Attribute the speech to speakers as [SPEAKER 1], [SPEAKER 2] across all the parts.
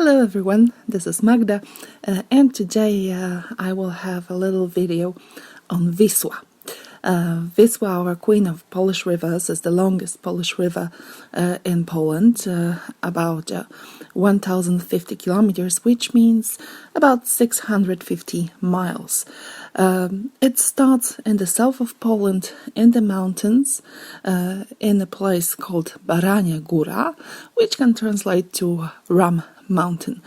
[SPEAKER 1] Hello everyone, this is Magda, and today I will have a little video on Wisła. Wisła, our queen of Polish rivers, is the longest Polish river in Poland, about 1,050 kilometers, which means about 650 miles. It starts in the south of Poland, in the mountains, in a place called Barania Góra, which can translate to Ram Mountain.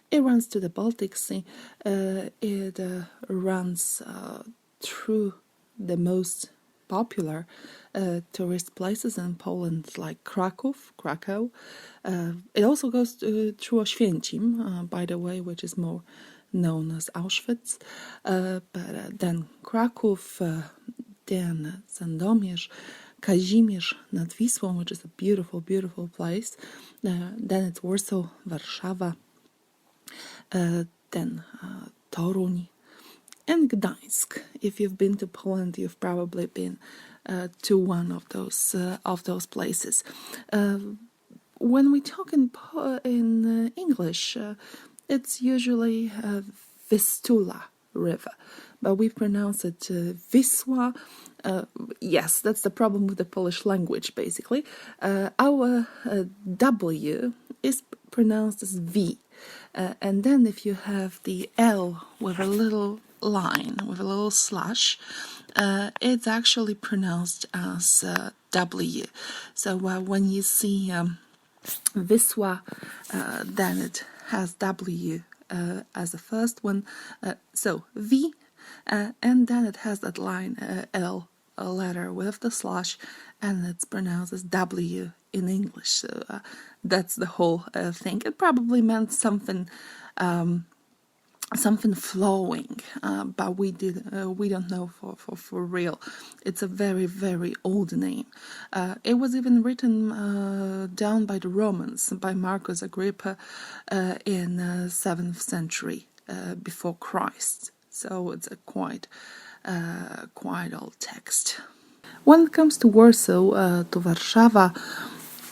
[SPEAKER 1] It runs to the Baltic Sea. It runs through the most popular tourist places in Poland, like Krakow. It also goes through Oświęcim, by the way, which is more known as Auschwitz. But then Kraków, then Sandomierz, Kazimierz nad Wisłą, which is a beautiful, beautiful place. Then it's Warsaw, Warszawa, then Toruń, and Gdańsk. If you've been to Poland, you've probably been to one of those places. When we talk in English, it's usually Vistula River, but we pronounce it Wisła. Yes, that's the problem with the Polish language, basically. Our W is pronounced as V, and then if you have the L with a little line, with a little slash, it's actually pronounced as W. So when you see Wisła, then it has W as the first one, so V, and then it has that line L, a letter with the slash, and it's pronounced as W in English. So that's the whole thing. It probably meant something flowing, but we don't know for real. It's a very, very old name. It was even written down by the Romans, by Marcus Agrippa, in 7th century before Christ. So it's a quite old text. When it comes to Warsaw, to Warszawa,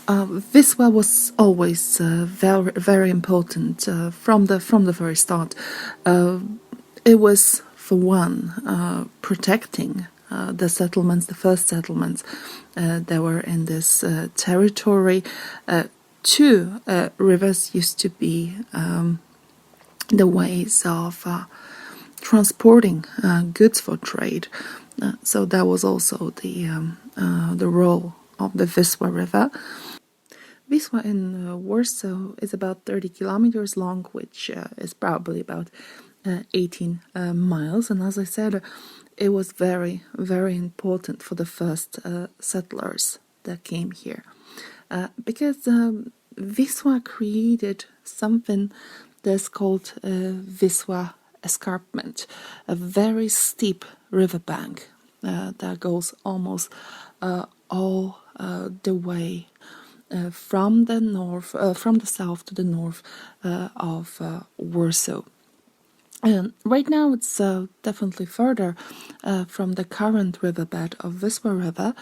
[SPEAKER 1] Wisła was always very, very important from the very start. It was, for one, protecting the settlements, the first settlements that were in this territory. Two, rivers used to be the ways of transporting goods for trade. So that was also the role of the Viswa River. Wisła in Warsaw is about 30 kilometers long, which is probably about 18 miles. And as I said, it was very, very important for the first settlers that came here. Because Viswa created something that's called Viswa Escarpment, a very steep riverbank that goes almost all the way from the south to the north of Warsaw. And right now it's definitely further from the current riverbed of Wisła River,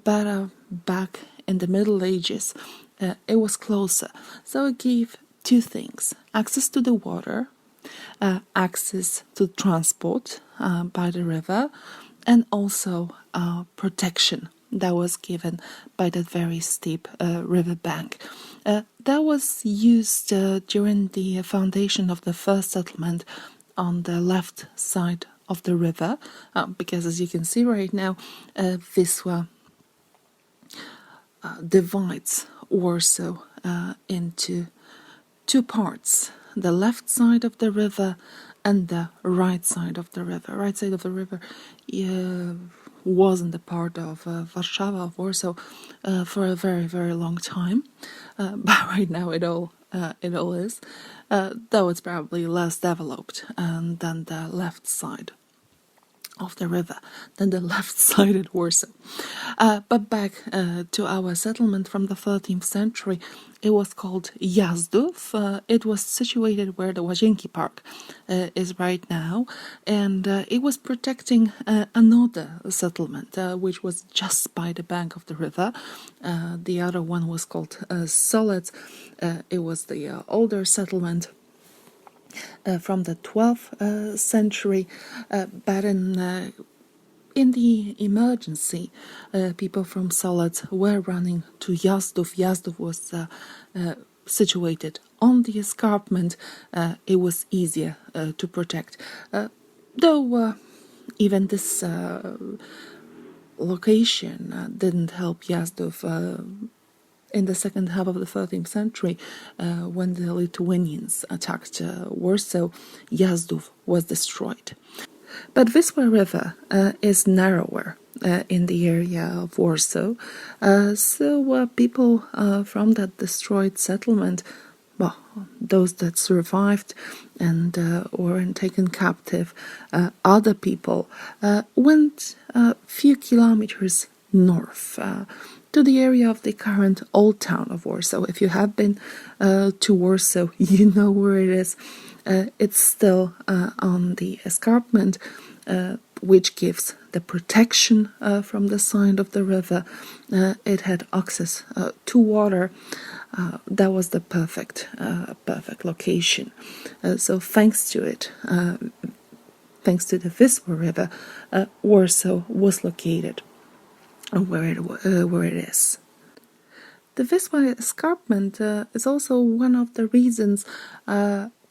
[SPEAKER 1] but back in the Middle Ages it was closer. So it gave two things: access to the water, access to transport by the river, and also protection that was given by that very steep riverbank. That was used during the foundation of the first settlement on the left side of the river, because as you can see right now, Wisła divides Warsaw into two parts: the left side of the river and the right side of the river. Right side of the river wasn't a part of Warszawa, of Warsaw, for a very, very long time, but right now it all is, though it's probably less developed than the left side of the river than the left-sided Warsaw. But back to our settlement from the 13th century, it was called Jazdów. It was situated where the Łazienki Park is right now, and it was protecting another settlement, which was just by the bank of the river. The other one was called Solec. It was the older settlement from the 12th century, but in the emergency, people from Solec were running to Jazdów. Jazdów was situated on the escarpment. It was easier to protect, though even this location didn't help Jazdów in the second half of the 13th century, when the Lithuanians attacked Warsaw. Jazdów was destroyed. But Viswa River is narrower in the area of Warsaw, so people from that destroyed settlement, well, those that survived and weren't taken captive, other people went a few kilometers north to the area of the current old town of Warsaw. If you have been to Warsaw, you know where it is. It's still on the escarpment, which gives the protection from the side of the river. It had access to water. That was the perfect location. So thanks to it, thanks to the Viswa River, Warsaw was located where it is. The Viswa Escarpment is also one of the reasons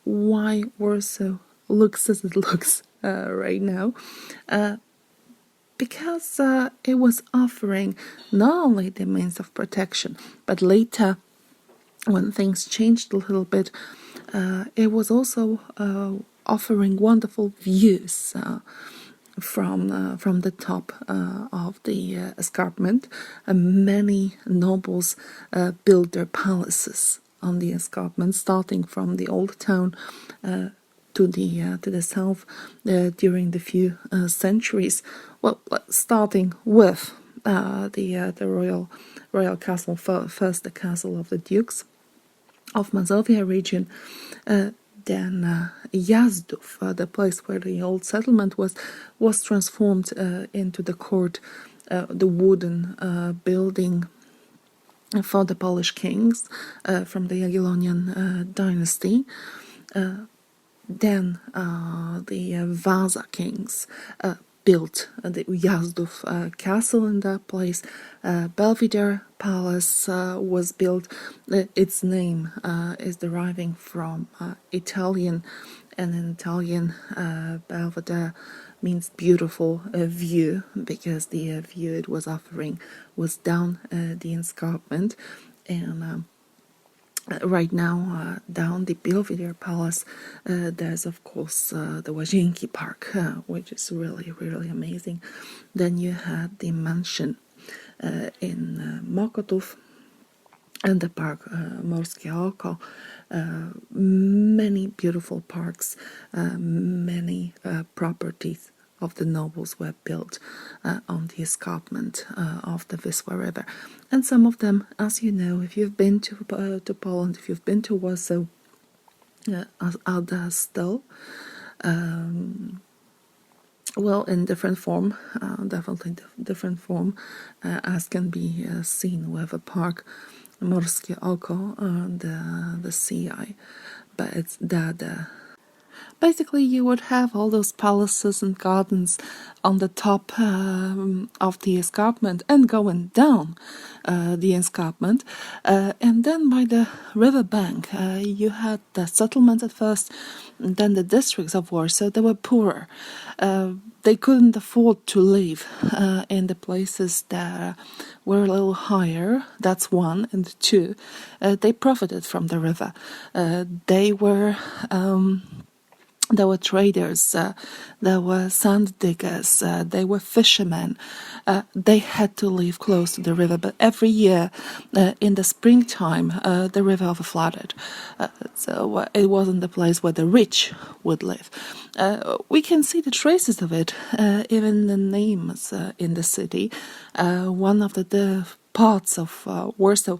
[SPEAKER 1] why Warsaw looks as it looks right now, because it was offering not only the means of protection, but later, when things changed a little bit, it was also offering wonderful views from the top of the escarpment. Many nobles built their palaces on the escarpment, starting from the old town to the south during the few centuries. Well, starting with the royal castle, first the castle of the dukes of Mazovia region, then Jazdów, the place where the old settlement was transformed into the court, the wooden building for the Polish kings from the Jagiellonian dynasty. Then the Vasa kings built the Jazdów castle in that place. Belvedere Palace was built. Its name is deriving from Italian, and in Italian, Belvedere means beautiful view, because the view it was offering was down the escarpment. And right now, down the Belvedere Palace, there's of course the Łazienki Park, which is really, really amazing. Then you had the mansion in Mokotów, and the park Morskie Oko. Many beautiful parks, many properties of the nobles were built on the escarpment of the Viswa River. And some of them, as you know, if you've been to Poland, if you've been to Warsaw, are there still. Well, in different form, definitely different form, as can be seen with a park, Morskie Oko, the sea eye, but it's there. Basically, you would have all those palaces and gardens on the top of the escarpment and going down the escarpment. And then by the river bank, you had the settlement at first, and then the districts of Warsaw. They were poorer. They couldn't afford to live in the places that were a little higher. That's one. And two, they profited from the river. They were There were traders, there were sand diggers, they were fishermen. They had to live close to the river, but every year in the springtime, the river overflooded. So it wasn't the place where the rich would live. We can see the traces of it, even the names in the city. One of the parts of Warsaw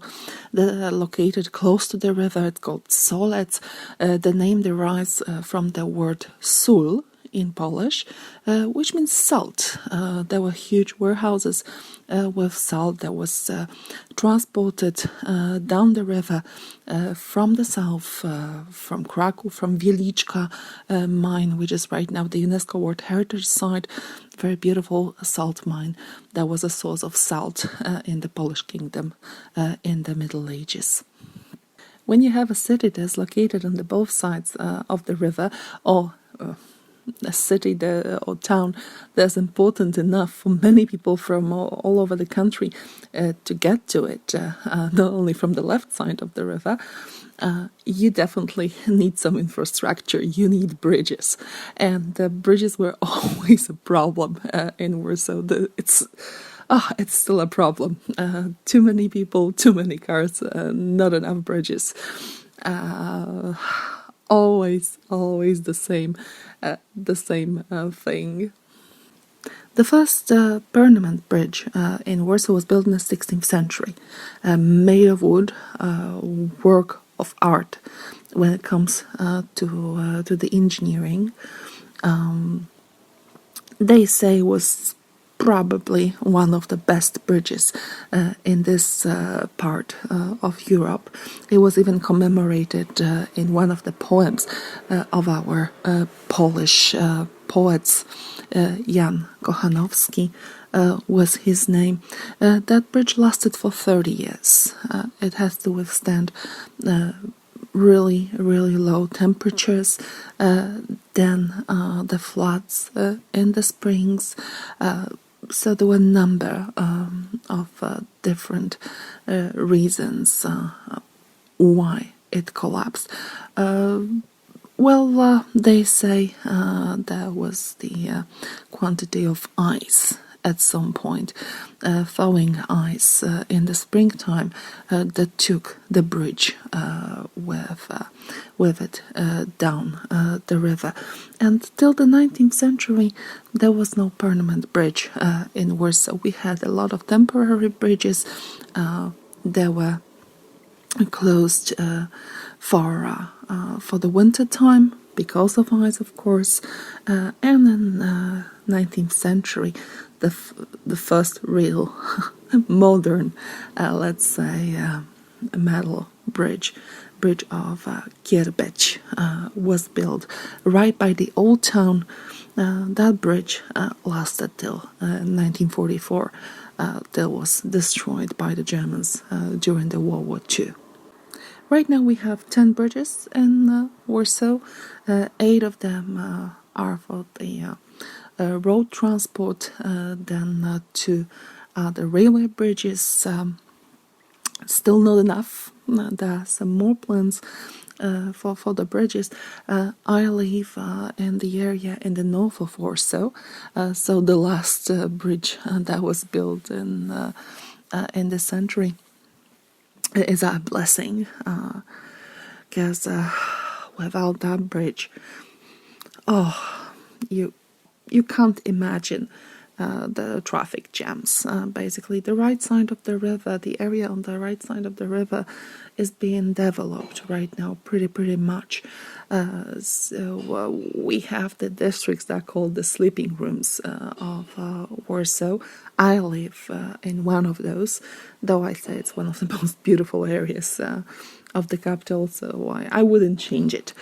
[SPEAKER 1] that are located close to the river. It's called Solec. The name derives from the word sól in Polish, which means salt. There were huge warehouses with salt that was transported down the river from the south, from Kraków, from Wieliczka mine, which is right now the UNESCO World Heritage Site. Very beautiful salt mine that was a source of salt in the Polish kingdom in the Middle Ages. When you have a city that's located on the both sides of the river, or a city or town that's important enough for many people from all over the country to get to it, not only from the left side of the river, you definitely need some infrastructure. You need bridges, and the bridges were always a problem in Warsaw. It's still a problem. Too many people, too many cars, not enough bridges. Always the same thing. The first permanent bridge in Warsaw was built in the 16th century, made of wood, work of art when it comes to the engineering. They say was probably one of the best bridges in this part of Europe. It was even commemorated in one of the poems of our Polish poets. Jan Kochanowski was his name. That bridge lasted for 30 years. It has to withstand really low temperatures, then the floods in the springs. So there were a number of different reasons why it collapsed. They say there was the quantity of ice at some point, thawing ice in the springtime that took the bridge with it down the river. And till the 19th century, there was no permanent bridge in Warsaw. We had a lot of temporary bridges. They were closed for the winter time because of ice, of course. And in 19th century, the first real modern, let's say, metal bridge of Kierbeć was built right by the old town. That bridge lasted till 1944. That was destroyed by the Germans during the World War II. Right now we have 10 bridges in Warsaw. 8 of them are for the road transport, then 2 are the railway bridges. Still not enough. There are some more plans for the bridges. I live in the area in the north of Warsaw, so the last bridge that was built in the century is a blessing, because without that bridge, you can't imagine the traffic jams. Basically, the right side of the river, the area on the right side of the river, is being developed right now pretty much. So we have the districts that are called the sleeping rooms of Warsaw. I live in one of those, though I say it's one of the most beautiful areas of the capital, so I wouldn't change it,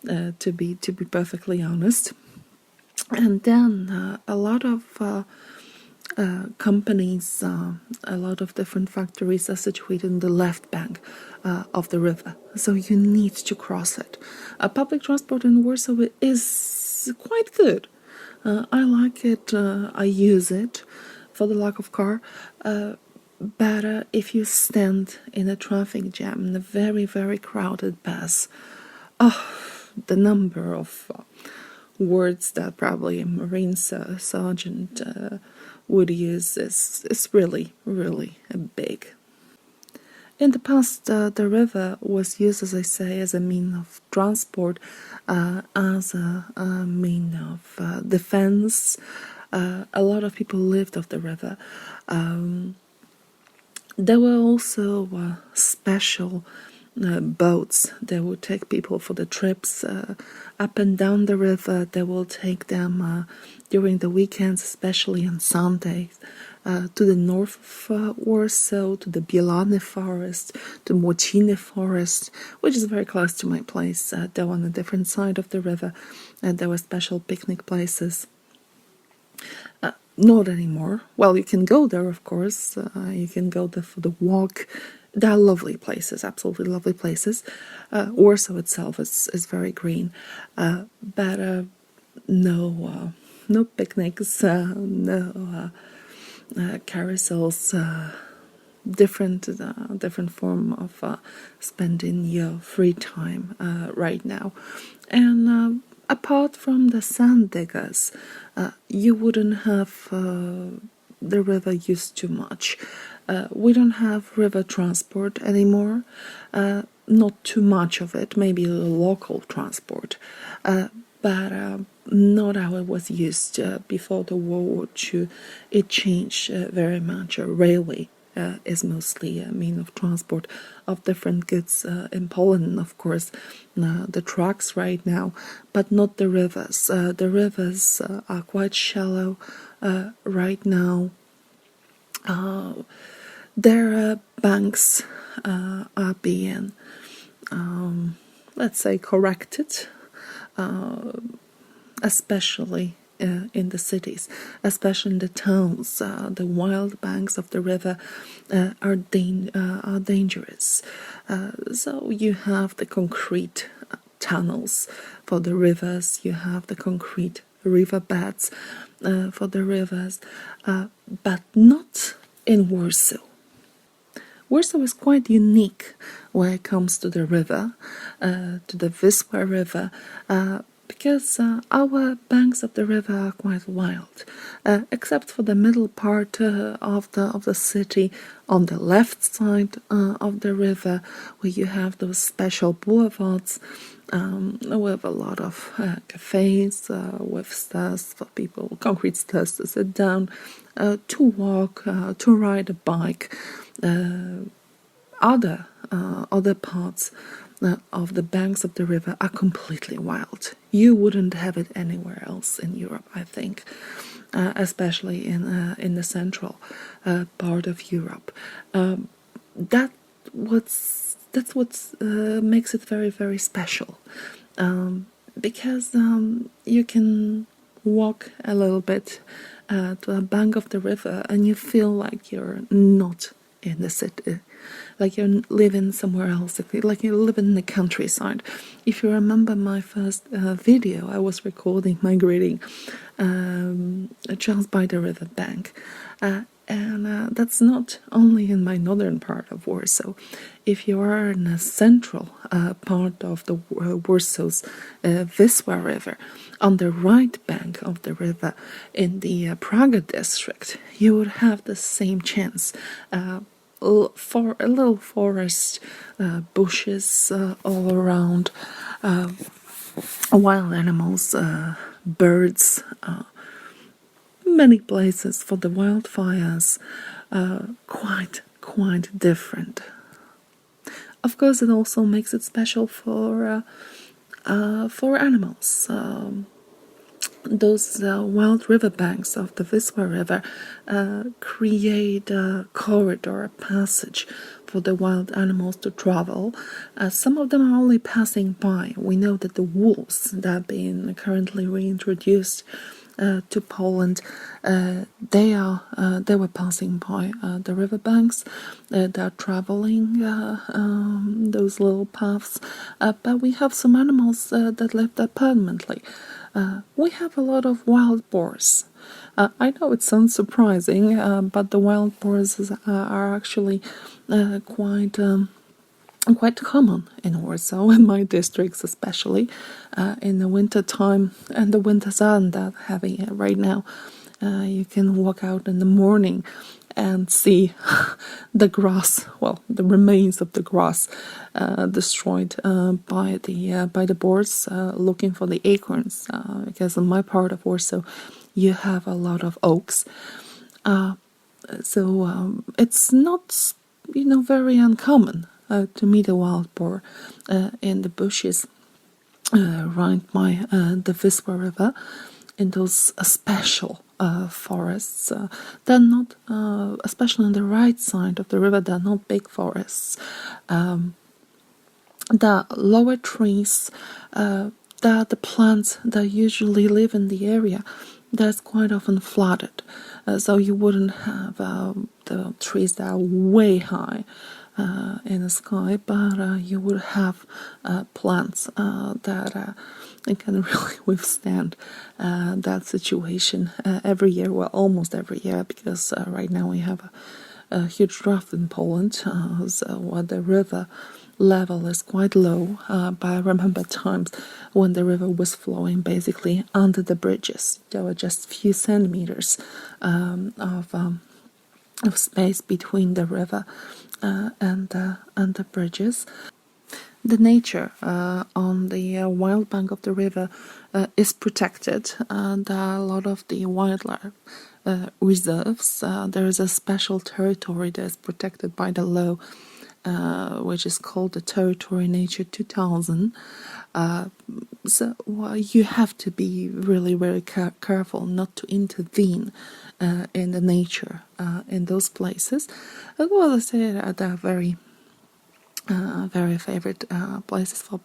[SPEAKER 1] to be perfectly honest. And then a lot of companies, a lot of different factories are situated in the left bank of the river, so you need to cross it. Public transport in Warsaw is quite good. I like it, I use it for the lack of car. Better if you stand in a traffic jam in a very crowded bus. the number of words that probably a Marine sergeant would use is really, really big. In the past, the river was used, as I say, as a mean of transport, as a mean of defense. A lot of people lived off the river. There were also special boats that would take people for the trips up and down the river. They will take them during the weekends, especially on Sundays, to the north of Warsaw, to the Bielany Forest, to Młociny Forest, which is very close to my place. They're on a different side of the river, and there were special picnic places. Not anymore. Well, you can go there, of course. You can go there for the walk. They are lovely places, absolutely lovely places. Warsaw itself is very green, but no picnics, no carousels. Different form of spending your free time right now, and apart from the sand diggers, you wouldn't have the river used too much. We don't have river transport anymore, not too much of it, maybe local transport, but not how it was used before the World War II. It changed very much. A railway is mostly a mean of transport of different goods in Poland, of course, the trucks right now, but not the rivers. The rivers are quite shallow right now. Their banks are being, let's say, corrected, especially in the cities, especially in the towns. The wild banks of the river are dangerous. So you have the concrete tunnels for the rivers, you have the concrete riverbeds for the rivers, but not in Warsaw. Warsaw is quite unique when it comes to the river, to the Viswa River, because our banks of the river are quite wild, except for the middle part of the city, on the left side of the river, where you have those special boulevards with a lot of cafes, with stairs for people, concrete stairs to sit down, to walk, to ride a bike. Other parts of the banks of the river are completely wild. You wouldn't have it anywhere else in Europe, I think, especially in the central part of Europe. That's what makes it very, very special, because you can walk a little bit to a bank of the river and you feel like you're not in the city, like you're living somewhere else, like you're living in the countryside. If you remember my first video, I was recording my greeting just by the river bank, and that's not only in my northern part of Warsaw. If you are in the central part of the Warsaw's Wisła River, on the right bank of the river in the Praga district, you would have the same chance. For a little forest, bushes all around, wild animals, birds, many places for the wildfires, quite different. Of course, it also makes it special for animals. Those wild riverbanks of the Viswa River create a corridor, a passage for the wild animals to travel. Some of them are only passing by. We know that the wolves that are being currently reintroduced to Poland, they were passing by the riverbanks. They are traveling those little paths, but we have some animals that live there permanently. We have a lot of wild boars. I know it sounds surprising, but the wild boars are actually quite quite common in Warsaw, in my districts especially. In the winter time, and the winters aren't that heavy right now. You can walk out in the morning and see the grass, well, the remains of the grass destroyed by the boars looking for the acorns. Because in my part of Warsaw, you have a lot of oaks, so it's not, very uncommon to meet a wild boar in the bushes right by the Viswa River, in those special forests. They're not, especially on the right side of the river, they're not big forests. The lower trees, the plants that usually live in the area, that's quite often flooded. So you wouldn't have the trees that are way high in the sky, but you would have plants that can really withstand that situation every year, well, almost every year, because right now we have a huge drought in Poland, so the river level is quite low, but I remember times when the river was flowing basically under the bridges. There were just a few centimeters of space between the river and the bridges. The nature on the wild bank of the river is protected, and there are a lot of the wildlife reserves. There is a special territory that is protected by the law, which is called the Territory Nature 2000. So you have to be really very careful not to intervene in the nature in those places. As well as they are very favorite places for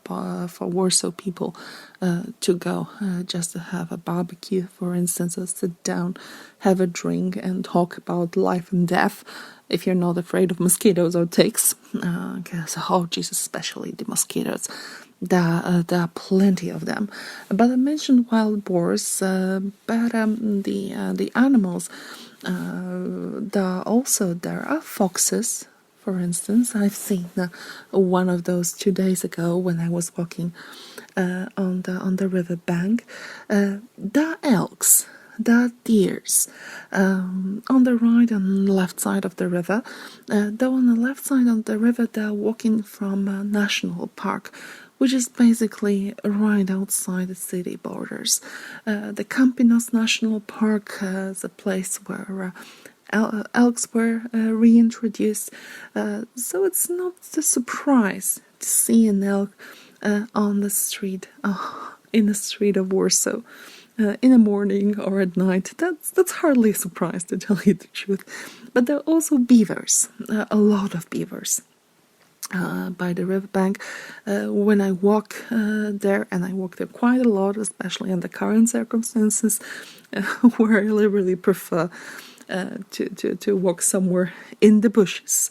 [SPEAKER 1] Warsaw people to go, just to have a barbecue, for instance, or sit down, have a drink, and talk about life and death. If you're not afraid of mosquitoes or ticks, because especially the mosquitoes, there are plenty of them. But I mentioned wild boars, but the animals, there are foxes. For instance, I've seen one of those 2 days ago when I was walking on the river bank. There are elks, there are deers on the right and left side of the river. Though on the left side of the river, they're walking from a national park, which is basically right outside the city borders. The Campinos National Park is a place where elks were reintroduced, so it's not a surprise to see an elk on the street, in the street of Warsaw, in the morning or at night. That's hardly a surprise, to tell you the truth. But there are also beavers, a lot of beavers. By the riverbank, when I walk there, and I walk there quite a lot, especially in the current circumstances, where I really prefer to walk somewhere in the bushes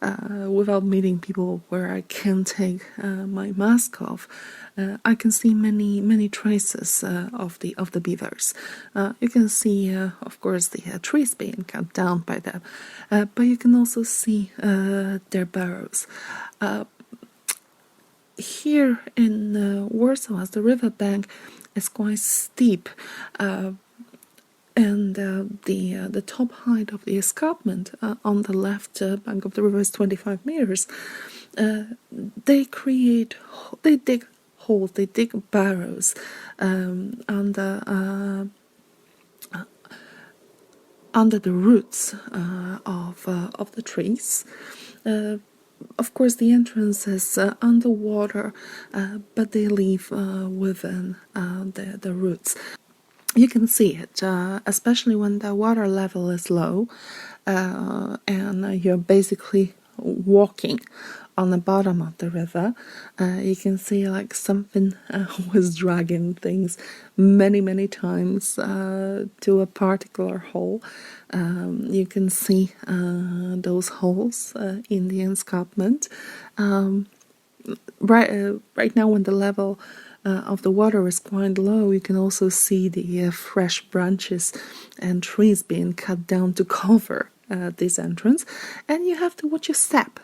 [SPEAKER 1] without meeting people, where I can take my mask off. I can see many traces of the beavers. You can see, of course, the trees being cut down by them, but you can also see their burrows. Here in Warsaw, as the riverbank is quite steep, and the top height of the escarpment on the left bank of the river is 25 meters. They dig holes, they dig barrows under the roots of the trees. Of course, the entrance is underwater, but they live within the roots. You can see it, especially when the water level is low, and you're basically walking on the bottom of the river. You can see like something was dragging things many times to a particular hole. You can see those holes in the escarpment. Right now, when the level of the water is quite low, you can also see the fresh branches and trees being cut down to cover this entrance, and you have to watch your step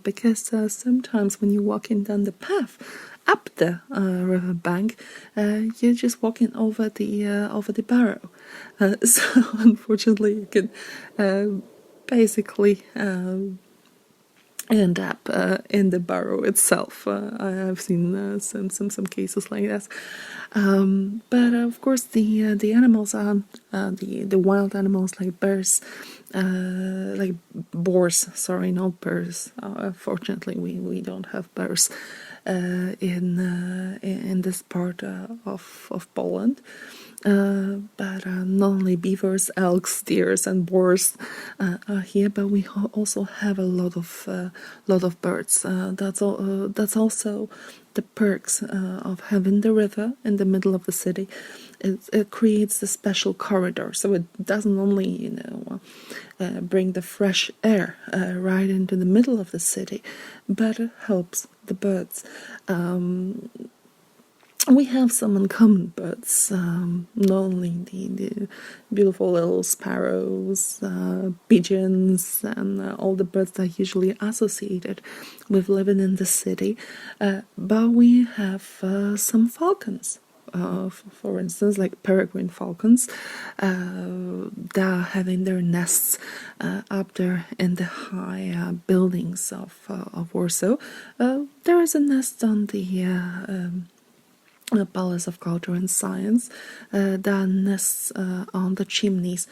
[SPEAKER 1] because sometimes when you're walking down the path up the river bank, you're just walking over the barrow. So unfortunately, you can basically end up in the barrow itself. I've seen some cases like that. But of course, the animals are the wild animals like bears, like boars. Sorry, not bears. Fortunately, we don't have bears in this part of Poland. But not only beavers, elks, deers, and boars are here, but we also have a lot of birds. That's also the perks of having the river in the middle of the city. It creates a special corridor, so it doesn't only bring the fresh air right into the middle of the city, but it helps the birds. We have some uncommon birds, not only the beautiful little sparrows, pigeons, and all the birds that are usually associated with living in the city, but we have some falcons. For instance, like peregrine falcons, that are having their nests up there in the high buildings of Warsaw. There is a nest on the Palace of Culture and Science that nests on the chimneys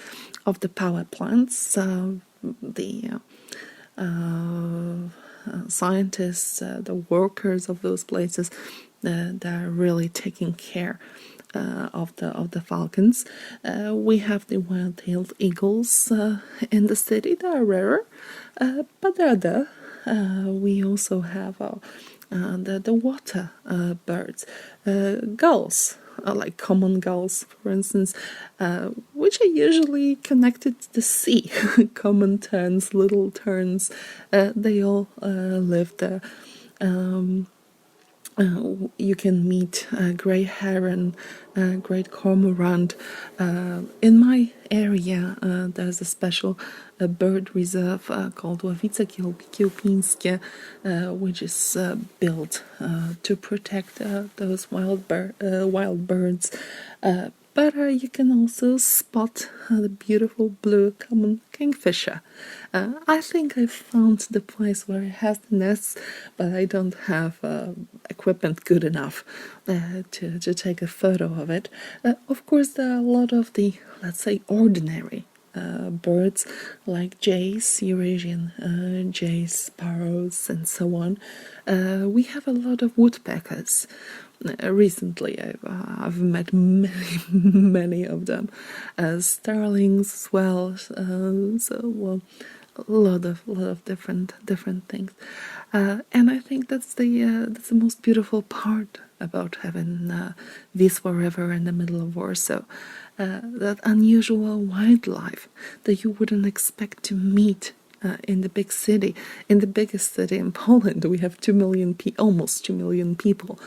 [SPEAKER 1] of the power plants. The scientists, the workers of those places, that are really taking care of the falcons. We have the wild-tailed eagles in the city. They are rarer, but they're there. We also have the water birds, gulls, like common gulls, for instance, which are usually connected to the sea. Common terns, little terns, they all live there. You can meet grey heron, great cormorant. In my area, there's a special bird reserve called Ławice Kiełpińskie, which is built to protect those wild birds. But you can also spot the beautiful blue common kingfisher. I think I found the place where it has the nests, but I don't have equipment good enough to take a photo of it. Of course, there are a lot of the, let's say, ordinary birds like jays, Eurasian jays, sparrows, and so on. We have a lot of woodpeckers. Recently, I've met many of them, starlings as well. So a lot of different things, and I think that's the most beautiful part about having Viswa River in the middle of Warsaw. That unusual wildlife that you wouldn't expect to meet in the big city, in the biggest city in Poland. We have almost 2 million people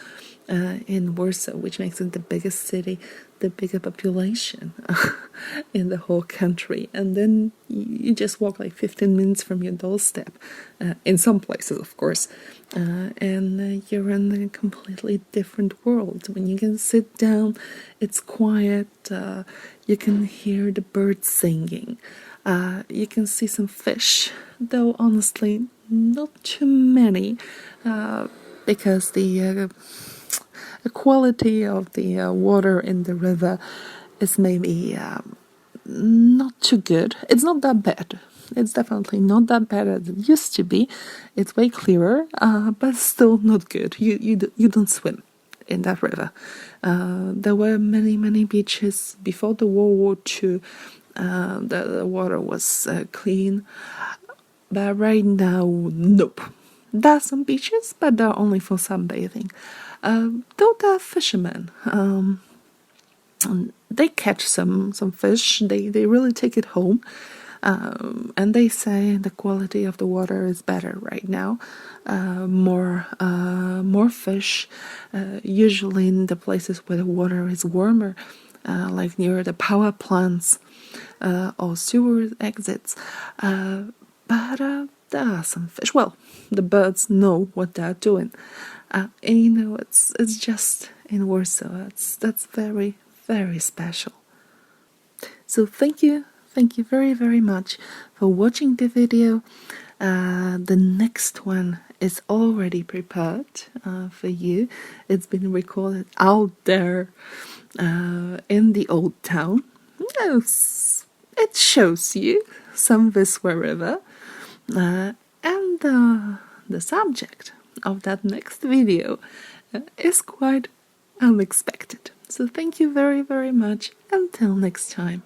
[SPEAKER 1] in Warsaw, which makes it the biggest city, the bigger population in the whole country. And then you just walk like 15 minutes from your doorstep, in some places, of course, and you're in a completely different world. When you can sit down, it's quiet, you can hear the birds singing, you can see some fish, though honestly not too many, because the quality of the water in the river is maybe not too good. It's not that bad. It's definitely not that bad as it used to be. It's way clearer, but still not good. You don't swim in that river. There were many beaches before the World War II. The water was clean, but right now, nope. There are some beaches, but they're only for sunbathing. Though there are fishermen, they catch some fish. They really take it home, and they say the quality of the water is better right now. More fish. Usually in the places where the water is warmer, like near the power plants or sewer exits. But there are some fish. Well, the birds know what they're doing. And it's just in Warsaw. That's very, very special. So thank you very, very much for watching the video. The next one is already prepared for you. It's been recorded out there in the old town. Yes, it shows you some Viswa River, and the subject of that next video is quite unexpected. So thank you very, very much. Until next time.